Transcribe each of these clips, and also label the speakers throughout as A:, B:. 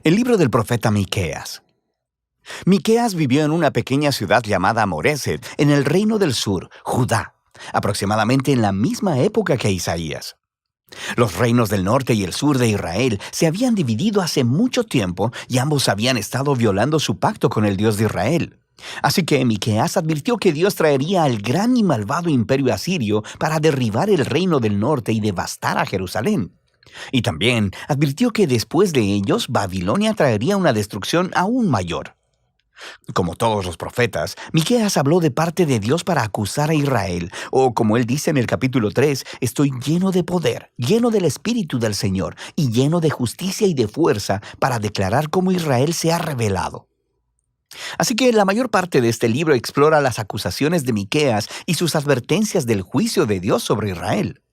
A: El libro del profeta Miqueas. Miqueas vivió en una pequeña ciudad llamada Moreset, en el reino del sur, Judá, aproximadamente en la misma época que Isaías. Los reinos del norte y el sur de Israel se habían dividido hace mucho tiempo y ambos habían estado violando su pacto con el Dios de Israel. Así que Miqueas advirtió que Dios traería al gran y malvado imperio asirio para derribar el reino del norte y devastar a Jerusalén. Y también advirtió que después de ellos, Babilonia traería una destrucción aún mayor. Como todos los profetas, Miqueas habló de parte de Dios para acusar a Israel, o como él dice en el capítulo 3, estoy lleno de poder, lleno del Espíritu del Señor, y lleno de justicia y de fuerza para declarar cómo Israel se ha rebelado. Así que la mayor parte de este libro explora las acusaciones de Miqueas y sus advertencias del juicio de Dios sobre Israel.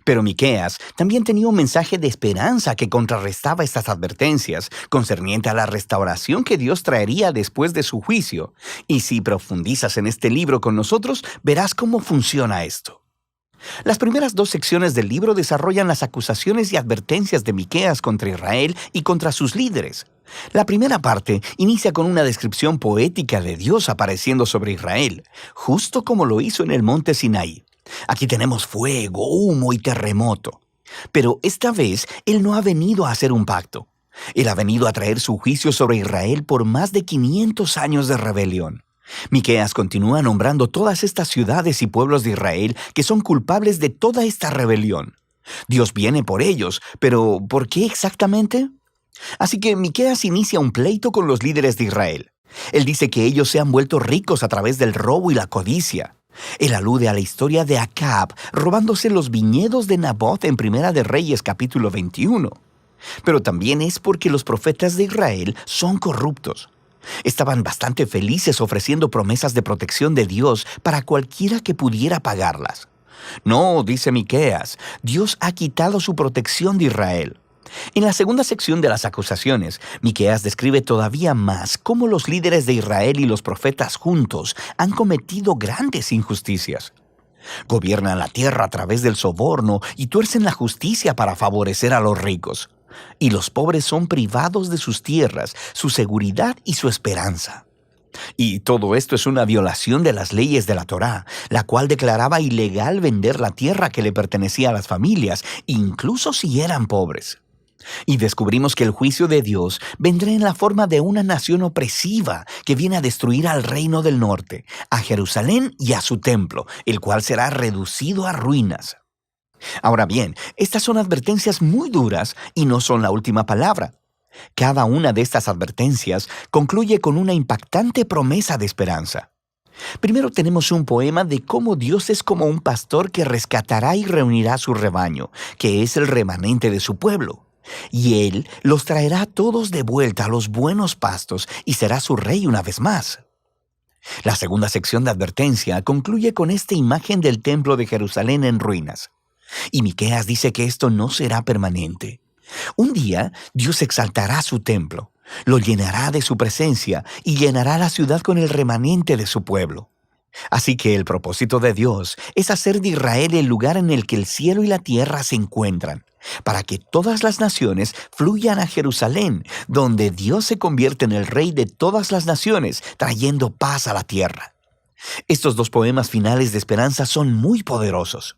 A: Pero Miqueas también tenía un mensaje de esperanza que contrarrestaba estas advertencias, concerniente a la restauración que Dios traería después de su juicio. Y si profundizas en este libro con nosotros, verás cómo funciona esto. Las primeras dos secciones del libro desarrollan las acusaciones y advertencias de Miqueas contra Israel y contra sus líderes. La primera parte inicia con una descripción poética de Dios apareciendo sobre Israel, justo como lo hizo en el monte Sinaí. Aquí tenemos fuego, humo y terremoto. Pero esta vez Él no ha venido a hacer un pacto. Él ha venido a traer su juicio sobre Israel por más de 500 años de rebelión. Miqueas continúa nombrando todas estas ciudades y pueblos de Israel que son culpables de toda esta rebelión. Dios viene por ellos, pero ¿por qué exactamente? Así que Miqueas inicia un pleito con los líderes de Israel. Él dice que ellos se han vuelto ricos a través del robo y la codicia. Él alude a la historia de Acab robándose los viñedos de Nabot en Primera de Reyes capítulo 21. Pero también es porque los profetas de Israel son corruptos. Estaban bastante felices ofreciendo promesas de protección de Dios para cualquiera que pudiera pagarlas. No, dice Miqueas, Dios ha quitado su protección de Israel. En la segunda sección de las acusaciones, Miqueas describe todavía más cómo los líderes de Israel y los profetas juntos han cometido grandes injusticias. Gobiernan la tierra a través del soborno y tuercen la justicia para favorecer a los ricos. Y los pobres son privados de sus tierras, su seguridad y su esperanza. Y todo esto es una violación de las leyes de la Torá, la cual declaraba ilegal vender la tierra que le pertenecía a las familias, incluso si eran pobres. Y descubrimos que el juicio de Dios vendrá en la forma de una nación opresiva que viene a destruir al reino del norte, a Jerusalén y a su templo, el cual será reducido a ruinas. Ahora bien, estas son advertencias muy duras y no son la última palabra. Cada una de estas advertencias concluye con una impactante promesa de esperanza. Primero tenemos un poema de cómo Dios es como un pastor que rescatará y reunirá su rebaño, que es el remanente de su pueblo. Y Él los traerá todos de vuelta a los buenos pastos y será su rey una vez más. La segunda sección de advertencia concluye con esta imagen del templo de Jerusalén en ruinas. Y Miqueas dice que esto no será permanente. Un día Dios exaltará su templo, lo llenará de su presencia y llenará la ciudad con el remanente de su pueblo. Así que el propósito de Dios es hacer de Israel el lugar en el que el cielo y la tierra se encuentran, para que todas las naciones fluyan a Jerusalén, donde Dios se convierte en el rey de todas las naciones, trayendo paz a la tierra. Estos dos poemas finales de esperanza son muy poderosos.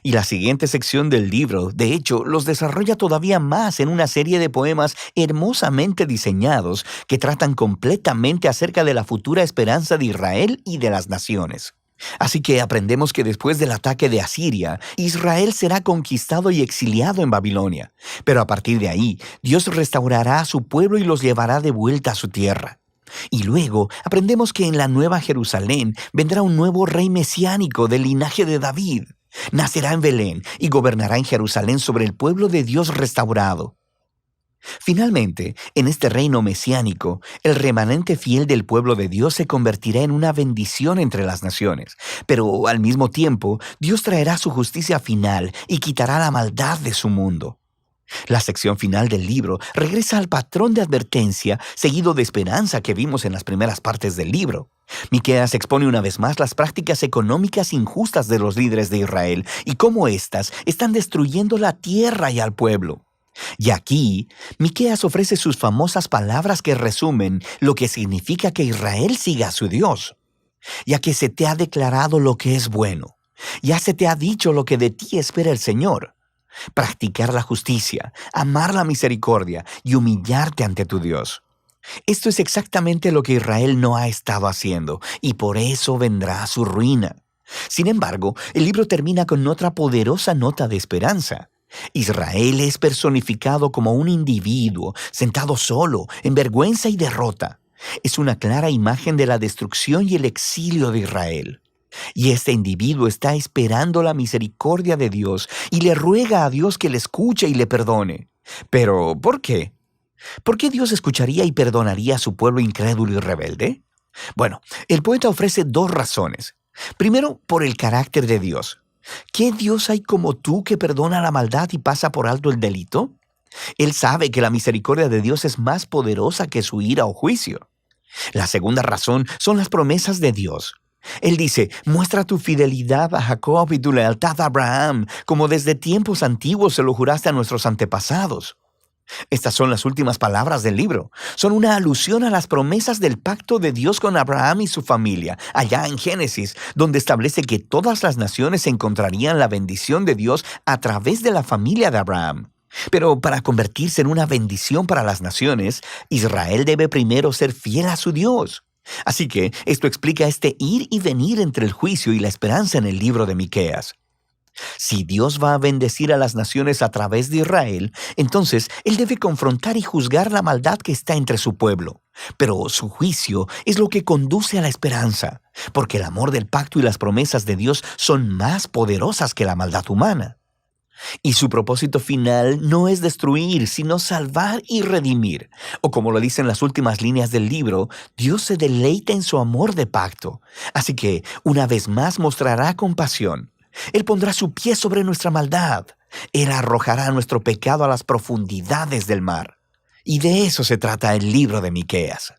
A: Y la siguiente sección del libro, de hecho, los desarrolla todavía más en una serie de poemas hermosamente diseñados que tratan completamente acerca de la futura esperanza de Israel y de las naciones. Así que aprendemos que después del ataque de Asiria, Israel será conquistado y exiliado en Babilonia. Pero a partir de ahí, Dios restaurará a su pueblo y los llevará de vuelta a su tierra. Y luego aprendemos que en la Nueva Jerusalén vendrá un nuevo rey mesiánico del linaje de David. Nacerá en Belén y gobernará en Jerusalén sobre el pueblo de Dios restaurado. Finalmente, en este reino mesiánico, el remanente fiel del pueblo de Dios se convertirá en una bendición entre las naciones. Pero al mismo tiempo, Dios traerá su justicia final y quitará la maldad de su mundo. La sección final del libro regresa al patrón de advertencia seguido de esperanza que vimos en las primeras partes del libro. Miqueas expone una vez más las prácticas económicas injustas de los líderes de Israel y cómo éstas están destruyendo la tierra y al pueblo. Y aquí, Miqueas ofrece sus famosas palabras que resumen lo que significa que Israel siga a su Dios. Ya que se te ha declarado lo que es bueno, ya se te ha dicho lo que de ti espera el Señor. Practicar la justicia, amar la misericordia y humillarte ante tu Dios. Esto es exactamente lo que Israel no ha estado haciendo, y por eso vendrá su ruina. Sin embargo, el libro termina con otra poderosa nota de esperanza. Israel es personificado como un individuo, sentado solo, en vergüenza y derrota. Es una clara imagen de la destrucción y el exilio de Israel. Y este individuo está esperando la misericordia de Dios y le ruega a Dios que le escuche y le perdone. Pero, ¿por qué? ¿Por qué Dios escucharía y perdonaría a su pueblo incrédulo y rebelde? Bueno, el poeta ofrece dos razones. Primero, por el carácter de Dios. ¿Qué Dios hay como tú que perdona la maldad y pasa por alto el delito? Él sabe que la misericordia de Dios es más poderosa que su ira o juicio. La segunda razón son las promesas de Dios. Él dice, muestra tu fidelidad a Jacob y tu lealtad a Abraham, como desde tiempos antiguos se lo juraste a nuestros antepasados. Estas son las últimas palabras del libro. Son una alusión a las promesas del pacto de Dios con Abraham y su familia, allá en Génesis, donde establece que todas las naciones encontrarían la bendición de Dios a través de la familia de Abraham. Pero para convertirse en una bendición para las naciones, Israel debe primero ser fiel a su Dios. Así que esto explica este ir y venir entre el juicio y la esperanza en el libro de Miqueas. Si Dios va a bendecir a las naciones a través de Israel, entonces Él debe confrontar y juzgar la maldad que está entre su pueblo. Pero su juicio es lo que conduce a la esperanza, porque el amor del pacto y las promesas de Dios son más poderosas que la maldad humana. Y su propósito final no es destruir, sino salvar y redimir. O como lo dicen las últimas líneas del libro, Dios se deleita en su amor de pacto. Así que, una vez más mostrará compasión. Él pondrá su pie sobre nuestra maldad. Él arrojará nuestro pecado a las profundidades del mar. Y de eso se trata el libro de Miqueas.